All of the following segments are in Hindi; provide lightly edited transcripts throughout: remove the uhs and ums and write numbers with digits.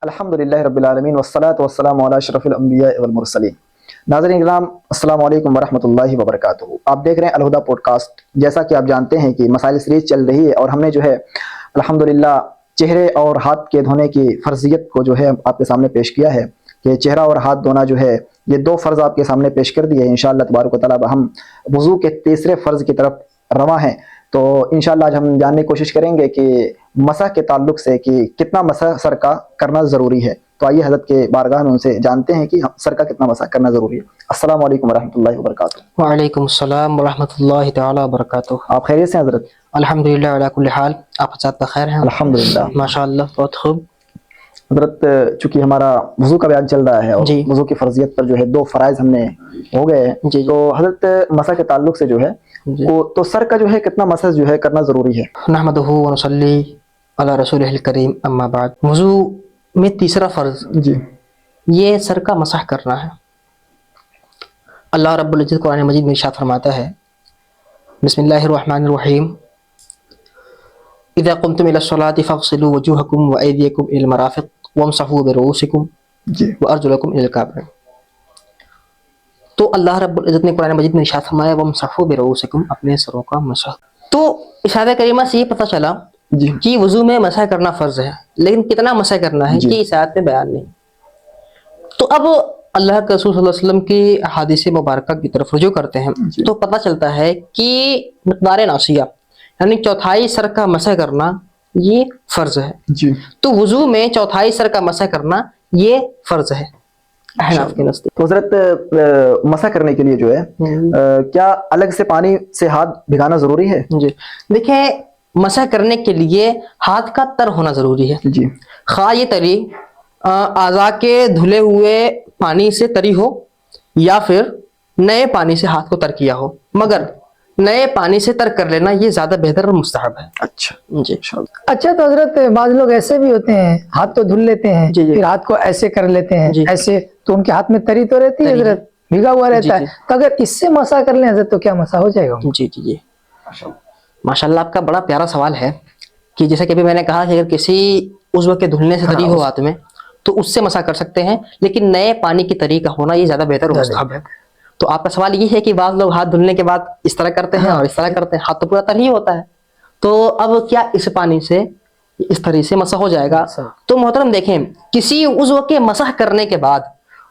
अल्हम्दुलिल्लाहि रब्बिल आलमीन वस्सलातु वस्सलामु अला अशरफिल अंबिया वल मुरसलीन। नाज़रीन इकराम, अस्सलामु अलैकुम वरहमतुल्लाहि वबरकातुहू। आप देख रहे हैं अलहुदा पॉडकास्ट। जैसा कि आप जानते हैं कि मसाइल सीरीज चल रही है और हमने जो है अल्हम्दुलिल्लाह चेहरे और हाथ के धोने की फ़र्जियत को जो है आपके सामने पेश किया है कि चेहरा और हाथ धोना जो है ये दो फ़र्ज़ आपके सामने पेश कर दिए। इंशाअल्लाह तबारक व तआला अब हम वज़ू के तीसरे फ़र्ज़ की तरफ रवां हैं। तो इंशाअल्लाह आज हम जानने की कोशिश करेंगे कि मसह के ताल्लुक से कि कितना मसह सर का करना ज़रूरी है। तो आइए हज़रत के बारगाह में उनसे जानते हैं कि सर का कितना मसह करना ज़रूरी है। अस्सलामु अलैकुम वरहमतुल्लाहि वबरकातुहू। वालेकुम सलाम वरहमतुल्लाहि तआला वबरकातुहू। आप खैरियत से हैं हज़रत? अल्हम्दुलिल्लाह अला कुल्ली हाल। आप साथ बखैर हैं? अल्हम्दुलिल्लाह माशाअल्लाह, बहुत खूब। हज़रत, चूँकि हमारा वज़ू का बयान चल रहा है और जी वज़ू की फ़र्ज़ियत पर जो है दो फ़राइज़ हमने हो गए हैं, जी तो हज़रत मसह के ताल्लुक से जो है जी। को तो सर का जो है कितना मसह जो है करना ज़रूरी है? नहमदुहु व नुसल्ली अला रसूलिहिल करीम, अम्मा बाद। वुज़ू में तीसरा फ़र्ज़ जी ये सर का मसह करना है। अल्लाह रब्बुल इज़्ज़त कुरान मजीद में इरशाद फरमाता है, बिस्मिल्लाहिर रहमानिर रहीम, इज़ा कुंतुम इला स्सलाति फ़ग़सिलू वजूहकुम व अयदियकुम इलल मराफ़िक़ वमसहू बिरुऊसिकुम जी व अर्जुलकुम इलल काबैन। तो अल्लाह रब्बुल इज़्ज़त ने कुरान मजीद में इरशाद फरमाया, वमसहू बिरुऊसिकुम, अपने सरों का मसह। तो इशारे करीमा से ये पता चला जी कि वुज़ू में मसह करना फ़र्ज़ है, लेकिन कितना मसह करना है जी कि इस आयत में बयान नहीं। तो अब अल्लाह के रसूल सल्लल्लाहु अलैहि वसल्लम की हदीस मुबारका की तरफ रुजू करते हैं जी तो पता चलता है कि मिक़दार नासिया यानी चौथाई सर का मसह करना ये फ़र्ज़ है। जी तो वुज़ू में चौथाई सर का मसह करना ये फ़र्ज़ है अहनाफ के नज़दीक। तो हज़रत मसह करने के लिए जो है क्या अलग से पानी से हाथ भिगाना ज़रूरी है? जी देखिए, मसह करने के लिए हाथ का तर होना ज़रूरी है। जी खा ये तरी आज़ा के धुले हुए पानी से तरी हो या फिर नए पानी से हाथ को तर किया हो, मगर नए पानी से तर कर लेना ये ज्यादा बेहतर और मुस्तहब है। अच्छा जी अच्छा, तो हजरत बाज लोग ऐसे भी होते हैं, हाथ तो धुल लेते हैं जी जी फिर हाथ को ऐसे कर लेते हैं जी। ऐसे, तो उनके हाथ में तरी तो रहती है तरी हजरत, भीगा हुआ जी रहता जी है। तो अगर इससे मसा कर लें हजरत तो क्या मसा हो जाएगा उनको? जी जी जी। माशाल्लाह, आपका बड़ा प्यारा सवाल है कि जैसे कि अभी मैंने कहा कि अगर किसी उज़्व के धुलने से तरी हो हाथ में तो उससे मसा कर सकते हैं, लेकिन नए पानी की तरी का होना ये ज्यादा बेहतर और मुस्तहब है। तो आपका सवाल ये है कि बाज़ लोग हाथ धुलने के बाद इस तरह करते हैं और इस तरह करते हैं, हाथ तो पूरा तर ही होता है। तो अब क्या इस पानी से इस तरह से मसा हो जाएगा? तो मोहतरम देखें, किसी उज़्व के मसह करने के बाद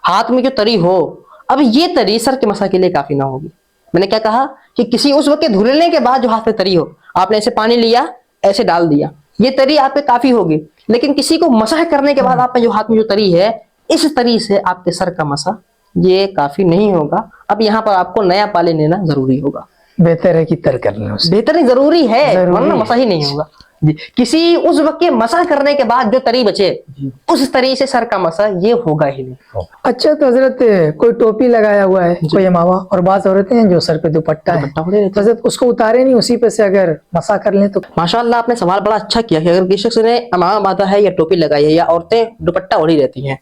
हाथ में जो तरी हो, अब ये तरी सर के मसह के लिए काफी ना होगी। मैंने क्या कहा कि किसी उज़्व के धुलने के बाद जो हाथ में तरी हो, आपने ऐसे पानी लिया, ऐसे डाल दिया, ये तरी आप पे काफी होगी। लेकिन किसी को मसह करने के बाद आपने जो हाथ में जो तरी है, इस तरी से आपके सर का मसह ये काफी नहीं होगा। अब यहाँ पर आपको नया पानी लेना जरूरी होगा। बेहतर है कि तर कर लें उसे। बेहतर नहीं, जरूरी है, वरना है। मसा ही नहीं होगा। जी, किसी उज़्व के मसा करने के बाद जो तरी बचे उस तरी से सर का मसा ये होगा ही नहीं। अच्छा, तो हजरत कोई टोपी लगाया हुआ है, कोई अमावा, और बात औरतें हैं जो सर पे दुपट्टा है, तो हजरत उसको उतारे नहीं, उसी पे से अगर मसा कर लें तो? माशाअल्लाह, आपने सवाल बड़ा अच्छा किया कि अगर किसी शख्स ने अमामा बांधा है या टोपी लगाई है या औरतें दुपट्टा ओढ़ी रहती हैं,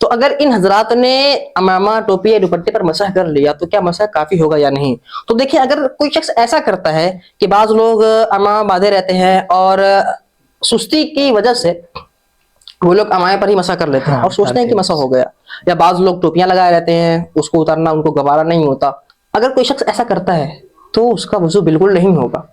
तो अगर इन हजरात ने अमामा, टोपी या दुपट्टे पर मसह कर लिया तो क्या मसह काफी होगा या नहीं? तो देखिए, अगर कोई शख्स ऐसा करता है कि बाज लोग अमामा बांधे रहते हैं और सुस्ती की वजह से वो लोग अमाए पर ही मसा कर लेते हैं और सोचते हैं कि मसा हो गया, या बाज लोग टोपियां लगाए रहते हैं, उसको उतारना उनको गवारा नहीं होता, अगर कोई शख्स ऐसा करता है तो उसका वजू बिल्कुल नहीं होगा।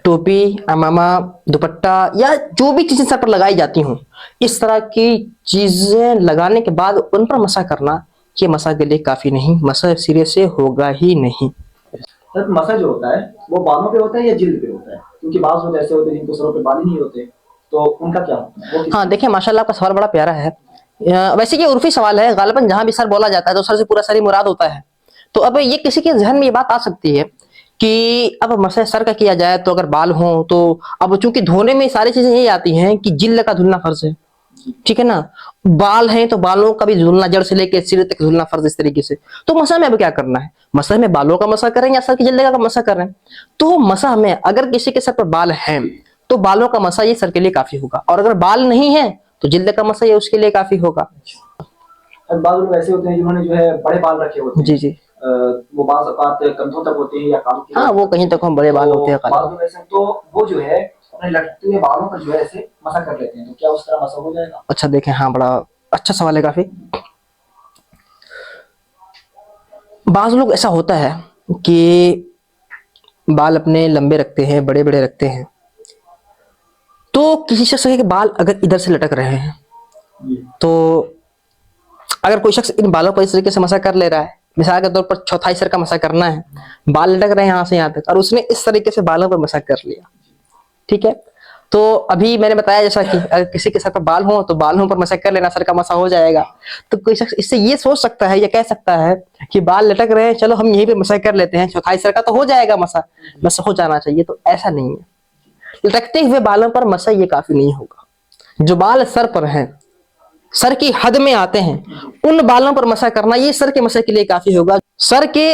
टोपी, अमामा, दुपट्टा या जो भी चीजें सर पर लगाई जाती हूँ, इस तरह की चीजें लगाने के बाद उन पर मसा करना ये मसा के लिए काफी नहीं, मसा सिरे से होगा ही नहीं। सर, मसह जो होता है वो बालों पे होता है या जिल्द पे होता है? क्योंकि बाज़ लोग ऐसे होते हैं जिनको सरों पे बाल ही नहीं होते, तो उनका क्या होता है? हाँ देखिए, माशाल्लाह आपका सवाल बड़ा प्यारा है। वैसे ये उर्फी सवाल है, गालिबन जहां भी सर बोला जाता है तो सर से पूरा सर ही मुराद होता है। तो अब ये किसी के जहन में ये बात आ सकती है कि अब मसह सर का किया जाए तो अगर बाल हों तो अब चूंकि धोने में सारी चीजें यही आती हैं कि जिल्द का धुलना फर्ज है, ठीक है ना। बाल हैं तो बालों का भी धुलना, जड़ से लेकर सिर तक धुलना फर्ज इस तरीके से। तो मसह में अब क्या करना है? मसह में बालों का मसह करें या सर की जिल्द का मसह करें? तो मसह में अगर किसी के सर पर बाल हैं तो बालों का मसह ये सर के लिए काफी होगा, और अगर बाल नहीं है तो जिल्द का मसह ये उसके लिए काफी होगा। बाज़ लोग ऐसे होते हैं जिन्होंने जो है बड़े बाल रखे होते हैं। जी जी। वो बाज़ औक़ात कंधों तक होते हैं या कान की। हाँ, वो कहीं तक हम बड़े बाल होते हैं। बाज़ लोग ऐसे, तो वो जो है अपने लटकते हुए बालों पर जो है ऐसे मसा कर लेते हैं, तो क्या उस तरह मसा हो जाएगा? अच्छा देखें, हाँ बड़ा अच्छा सवाल है काफी। बाज लोग ऐसा होता है कि बाल अपने लंबे रखते हैं, बड़े बड़े रखते हैं, तो किसी शख्स के बाल अगर इधर से लटक रहे हैं, तो अगर कोई शख्स इन बालों पर इस तरीके से मसा कर ले रहा है, मिसाल के तौर पर चौथाई सर का मसा करना है, बाल लटक रहे हैं यहाँ से यहाँ तक, और उसने इस तरीके से बालों पर मसा कर लिया, ठीक है। तो अभी मैंने बताया जैसा कि अगर किसी के सर पर बाल हो तो बालों पर मसा कर लेना, सर का मसा हो जाएगा। तो कोई शख्स इससे ये सोच सकता है या कह सकता है कि बाल लटक रहे हैं, चलो हम यहीं पे मसा कर लेते हैं, चौथाई सर का तो हो जाएगा मसा, बस हो जाना चाहिए। तो ऐसा नहीं है, लटकते हुए बालों पर मसा ये काफी नहीं होगा। जो बाल सर पर हैं, सर की हद में आते हैं, उन बालों पर मसा करना ये सर के मसा के लिए काफी होगा। सर के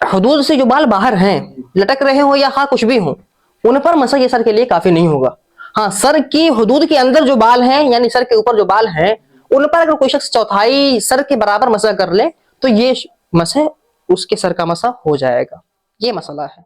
हदूद से जो बाल बाहर हैं, लटक रहे हो या हाँ कुछ भी हो, उन पर मसा ये सर के लिए काफी नहीं होगा। हाँ, सर की हदूद के अंदर जो बाल हैं, यानी सर के ऊपर जो बाल हैं, उन पर अगर कोई शख्स चौथाई सर के बराबर मसा कर ले तो ये मसा उसके सर का मसा हो जाएगा। ये मसला है।